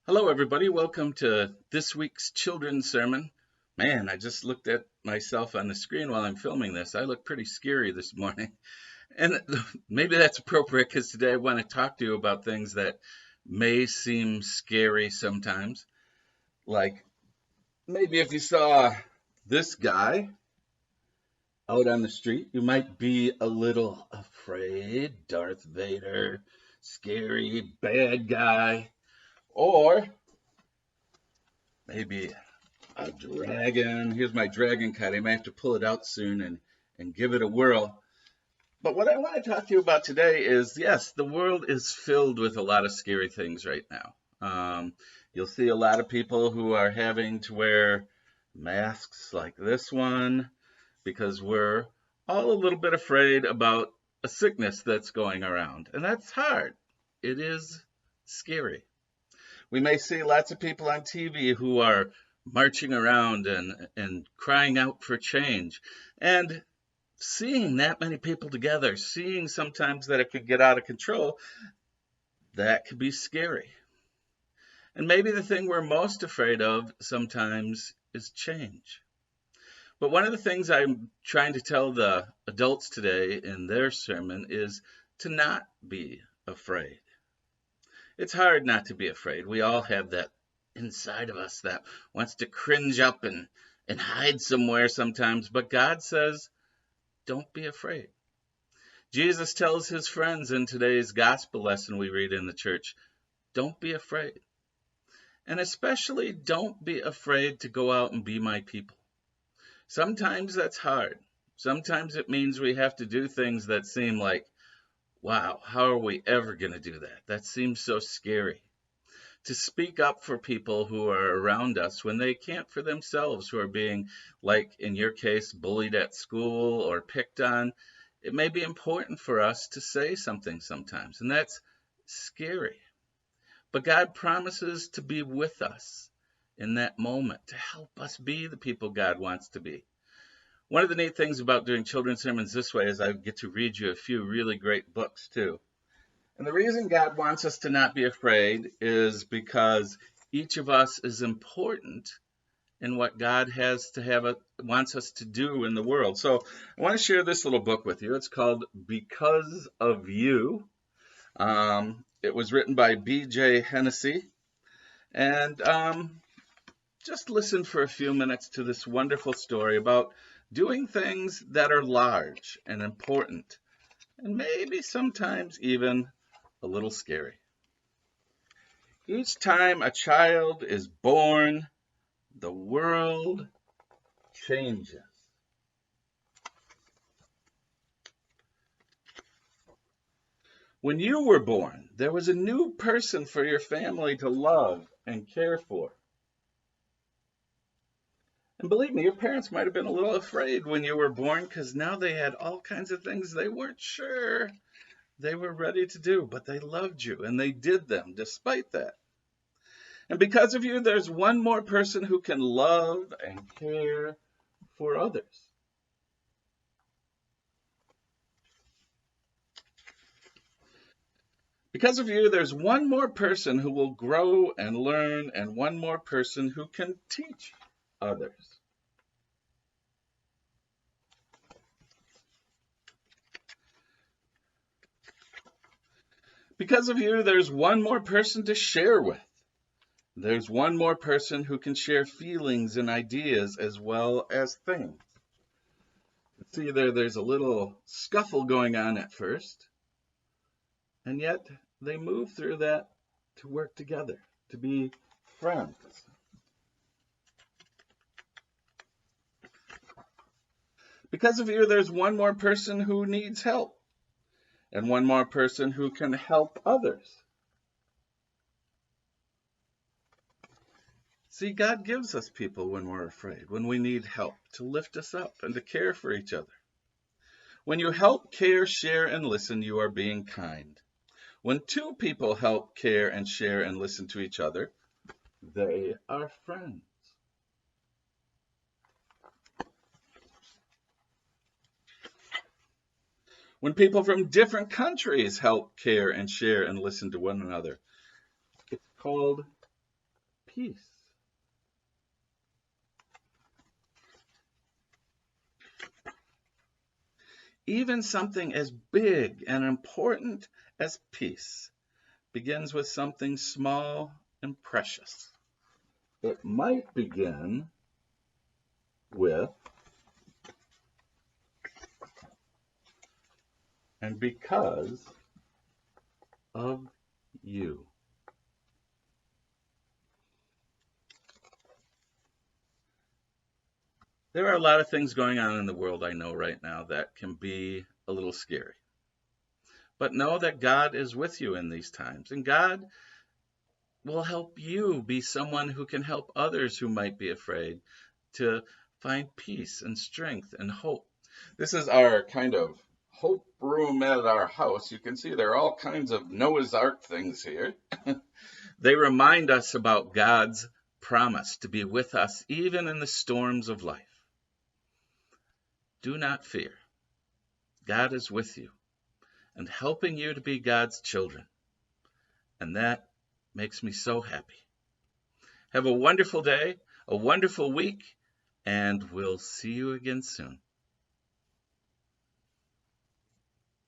Hello, everybody. Welcome to this week's children's sermon. Man, I just looked at myself on the screen while I'm filming this. I look pretty scary this morning. And maybe that's appropriate because today I want to talk to you about things that may seem scary sometimes. Like maybe if you saw this guy out on the street, you might be a little afraid. Darth Vader, scary, bad guy. Or maybe a dragon. Here's my dragon card. I may have to pull it out soon and give it a whirl. But what I want to talk to you about today is yes, the world is filled with a lot of scary things right now. You'll see a lot of people who are having to wear masks like this one because we're all a little bit afraid about a sickness that's going around. And that's hard. It is scary. We may see lots of people on TV who are marching around and crying out for change. And seeing that many people together, seeing sometimes that it could get out of control, that could be scary. And maybe the thing we're most afraid of sometimes is change. But one of the things I'm trying to tell the adults today in their sermon is to not be afraid. It's hard not to be afraid. We all have that inside of us that wants to cringe up and hide somewhere sometimes. But God says, don't be afraid. Jesus tells his friends in today's gospel lesson we read in the church, don't be afraid. And especially don't be afraid to go out and be my people. Sometimes that's hard. Sometimes it means we have to do things that seem like, wow, how are we ever going to do that? That seems so scary. To speak up for people who are around us when they can't for themselves, who are being, like in your case, bullied at school or picked on. It may be important for us to say something sometimes, and that's scary. But God promises to be with us in that moment, to help us be the people God wants to be. One of the neat things about doing children's sermons this way is I get to read you a few really great books too. And the reason God wants us to not be afraid is because each of us is important in what God wants us to do in the world. So I want to share this little book with you. It's called Because of You. It was written by B.J. Hennessy. And just listen for a few minutes to this wonderful story about doing things that are large and important, and maybe sometimes even a little scary. Each time a child is born, the world changes. When you were born, there was a new person for your family to love and care for. And believe me, your parents might have been a little afraid when you were born because now they had all kinds of things they weren't sure they were ready to do, but they loved you and they did them despite that. And because of you, there's one more person who can love and care for others. Because of you, there's one more person who will grow and learn, and one more person who can teach others. Because of you, there's one more person to share with. There's one more person who can share feelings and ideas as well as things. See there's a little scuffle going on at first, and yet they move through that to work together, to be friends. Because of you, there's one more person who needs help, and one more person who can help others. See, God gives us people when we're afraid, when we need help, to lift us up and to care for each other. When you help, care, share, and listen, you are being kind. When two people help, care, and share and listen to each other, they are friends. When people from different countries help, care, and share and listen to one another, it's called peace. Even something as big and important as peace begins with something small and precious. It might begin with, and because of you. There are a lot of things going on in the world I know right now that can be a little scary. But know that God is with you in these times, and God will help you be someone who can help others who might be afraid to find peace and strength and hope. This is our kind of hope room at our house. You can see there are all kinds of Noah's Ark things here. They remind us about God's promise to be with us even in the storms of life. Do not fear. God is with you and helping you to be God's children. And that makes me so happy. Have a wonderful day, a wonderful week, and we'll see you again soon.